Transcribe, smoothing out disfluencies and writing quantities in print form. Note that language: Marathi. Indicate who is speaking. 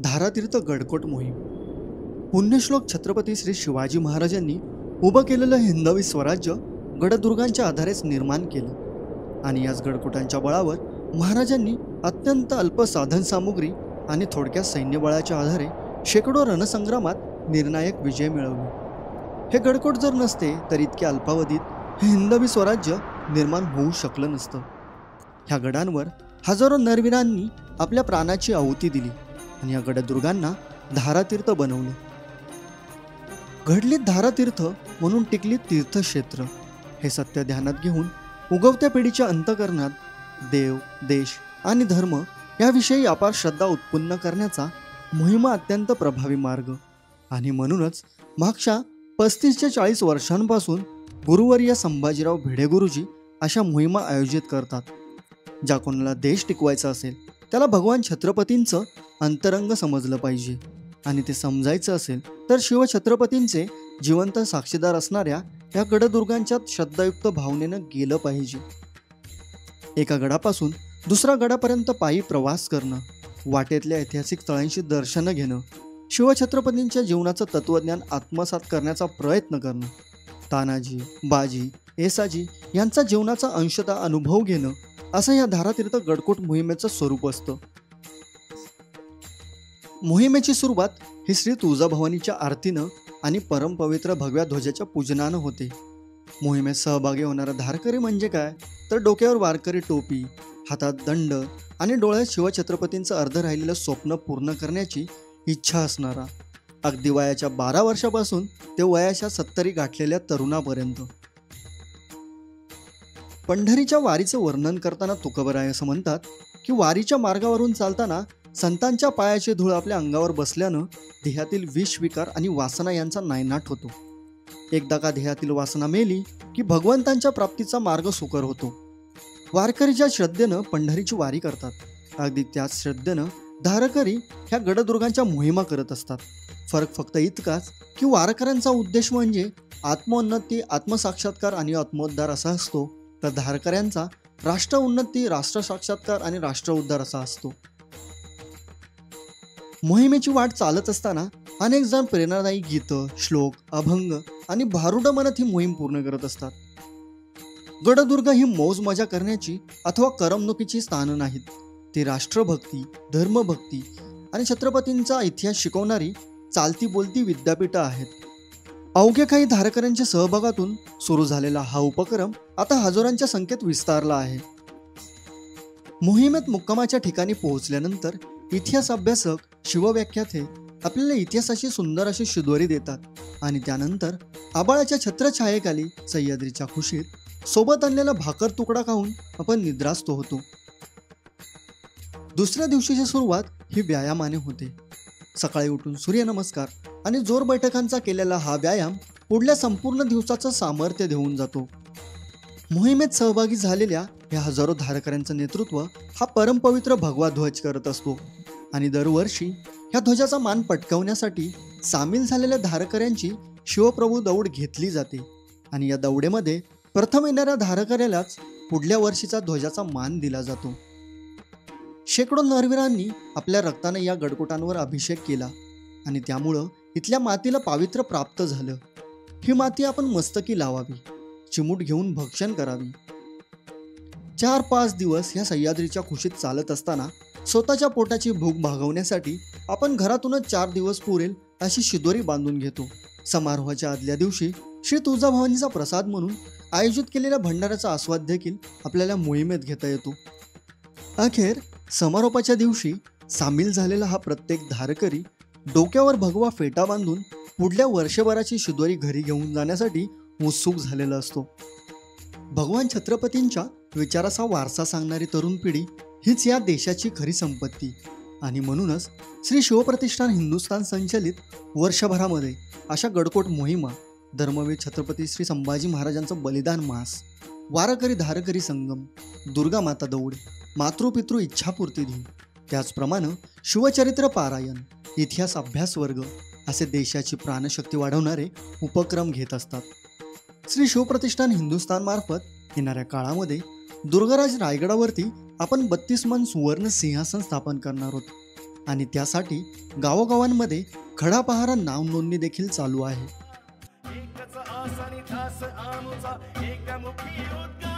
Speaker 1: धारातीर्थ गडकोट मोहीम. पुण्यश्लोक छत्रपती श्री शिवाजी महाराजांनी उभं केलेलं हिंदवी स्वराज्य गडदुर्गांच्या आधारेच निर्माण केलं आणि याच गडकोटांच्या बळावर महाराजांनी अत्यंत अल्प साधन सामुग्री आणि थोडक्या सैन्यबळाच्या आधारे शेकडो रणसंग्रामात निर्णायक विजय मिळवले. हे गडकोट जर नसते तर इतक्या अल्पावधीत हे हिंदवी स्वराज्य निर्माण होऊ शकलं नसतं. ह्या गडांवर हजारो नरवीरांनी आपल्या प्राणाची आहुती दिली आणि या गडदुर्गांना धारातीर्थ बनवलं. घडलीत धारातीर्थ म्हणून टिकलीत तीर्थक्षेत्र. हे सत्य ध्यानात घेऊन उगवत्या पिढीच्या अंतःकरणात देव, देश आणि धर्म याविषयी अपार श्रद्धा उत्पन्न करण्याचा मोहिमा अत्यंत प्रभावी मार्ग. आणि म्हणूनच मागच्या 35 ते 40 वर्षांपासून गुरुवर्य संभाजीराव भिडे गुरुजी अशा मोहिमा आयोजित करतात. ज्या कोणाला देश टिकवायचा असेल त्याला भगवान छत्रपतींचं अंतरंग समजलं पाहिजे आणि ते समजायचं असेल तर शिवछत्रपतींचे जिवंत साक्षीदार असणाऱ्या या गडदुर्गांच्यात श्रद्धायुक्त भावनेनं गेलं पाहिजे. एका गडापासून दुसऱ्या गडापर्यंत पायी प्रवास करणं, वाटेतल्या ऐतिहासिक स्थळांची दर्शनं घेणं, शिवछत्रपतींच्या जीवनाचं तत्त्वज्ञान आत्मसात करण्याचा प्रयत्न करणं, तानाजी, बाजी, येसाजी यांचा जीवनाचा अंशतः अनुभव घेणं असं या धारातीर्थ गडकोट मोहिमेचं स्वरूप असतं. मोहिमेची सुरुवात ही श्री तुळजाभवानीच्या आरतीनं आणि परमपवित्र भगव्या ध्वजाच्या पूजनानं होते. मोहिमेत सहभागी होणारा धारकरी म्हणजे काय तर डोक्यावर वारकरी टोपी, हातात दंड आणि डोळ्यात शिवछत्रपतींचं अर्ध राहिलेलं स्वप्न पूर्ण करण्याची इच्छा असणारा, अगदी वयाच्या 12 वर्षापासून ते वयाच्या 70 गाठलेल्या तरुणापर्यंत. पंढरीच्या वारीचं वर्णन करताना तुकोबराय असं म्हणतात की वारीच्या मार्गावरून चालताना संतांच्या पायाची धूळ आपल्या अंगावर बसल्यानं देहातील विष, विकार आणि वासना यांचा नायनाट होतो. एकदा का देहातील वासना मेली की भगवंतांच्या प्राप्तीचा मार्ग सुकर होतो. वारकरीच्या श्रद्धेनं पंढरीची वारी करतात. अगदी त्याच श्रद्धेनं धारकरी ह्या गडदुर्गांच्या मोहिमा करत असतात. फरक फक्त इतकाच की वारकऱ्यांचा उद्देश म्हणजे आत्मोन्नती, आत्मसाक्षात्कार आणि आत्मोद्धार असा असतो, तर धारकऱ्यांचा राष्ट्र उन्नती, राष्ट्र साक्षात्कार आणि राष्ट्र उद्धार असा असतो. मोहिमेची वाट चालत असताना अनेक जण प्रेरणादायी गीतं, श्लोक, अभंग आणि भारुडं म्हणत ही मोहीम पूर्ण करत असतात. गडदुर्ग ही मौज मजा करण्याची अथवा करमणुकीची स्थानं नाहीत. ती राष्ट्रभक्ती, धर्मभक्ती आणि छत्रपतींचा इतिहास शिकवणारी चालती बोलती विद्यापीठं आहेत. अवघ्या काही धारकऱ्यांच्या सहभागातून सुरू झालेला हा उपक्रम आता हजारांच्या संख्येत विस्तारला आहे. मोहिमेत मुक्कामाच्या ठिकाणी पोहोचल्यानंतर इतिहास अभ्यासक, शिवव्याख्याते आपल्याला इतिहासाची सुंदर अशी शिदोरी देतात आणि त्यानंतर आबाळाच्या छत्रछायेखाली सह्याद्रीच्या खुशीत सोबत आणलेला भाकर तुकडा खाऊन आपण निद्रास्त होतो. दुसऱ्या दिवशीची सुरुवात ही व्यायामाने होते. सकाळी उठून सूर्यनमस्कार आणि जोर बैठकांचा केलेला हा व्यायाम पुढल्या संपूर्ण दिवसाचं सामर्थ्य देऊन जातो. मोहिमेत सहभागी झालेल्या या हजारो धारकऱ्यांचं नेतृत्व हा परमपवित्र भगवा ध्वज करत असतो आणि दरवर्षी ह्या ध्वजाचा मान पटकावण्यासाठी सामील झालेल्या धारकऱ्यांची शिवप्रभू दौड घेतली जाते आणि या दौडेमध्ये प्रथम येणाऱ्या धारकऱ्यालाच पुढल्या वर्षीचा ध्वजाचा मान दिला जातो. शेकडो नरवीरांनी आपल्या रक्ताने या गडकोटांवर अभिषेक केला आणि त्यामुळं इथल्या मातीला पावित्र्य प्राप्त झालं. ही माती आपण मस्तकी लावावी, चिमूट घेऊन भक्षण करावी. 4-5 दिवस ह्या सह्याद्रीच्या खुशीत चालत असताना स्वतःच्या पोटाची भूक भागवण्यासाठी आपण घरातूनच 4 दिवस पुरेल अशी शिदोरी बांधून घेतो. समारोहाच्या आदल्या दिवशी श्री तुळजाभवानीचा प्रसाद म्हणून आयोजित केलेल्या भंडाऱ्याचा आस्वाद देखील आपल्याला मोहिमेत घेता येतो. अखेर समारोपाच्या दिवशी सामील झालेला हा प्रत्येक धारकरी डोक्यावर भगवा फेटा बांधून पुढल्या वर्षभराची शिदोरी घरी घेऊन जाण्यासाठी उत्सुक झालेला असतो. भगवान छत्रपतींच्या विचाराचा वारसा सांगणारी तरुण पिढी हीच या देशाची खरी संपत्ती आणि म्हणूनच श्री शिवप्रतिष्ठान हिंदुस्थान संचलित वर्षभरामध्ये अशा गडकोट मोहिमा, धर्मवीर छत्रपती श्री संभाजी महाराजांचं बलिदान मास, वारकरी धारकरी संगम, दुर्गा माता दौड, मातृपितृ इच्छापूर्ती दिन, त्याचप्रमाणे शिवचरित्र पारायण, इतिहास अभ्यास वर्ग असे देशाची प्राणशक्ती वाढवणारे उपक्रम घेत असतात. श्री शिवप्रतिष्ठान हिंदुस्थान मार्फत येणाऱ्या काळामध्ये दुर्गराज रायगडावरती आपण 32 मन सुवर्ण सिंहासन स्थापन करणार आहोत आणि त्यासाठी गावोगावांमध्ये खडा पहारा नाव नोंदणी देखील चालू आहे.
Speaker 2: एकच आस आणि ध्यास आणूचा एकमुखी उद्गार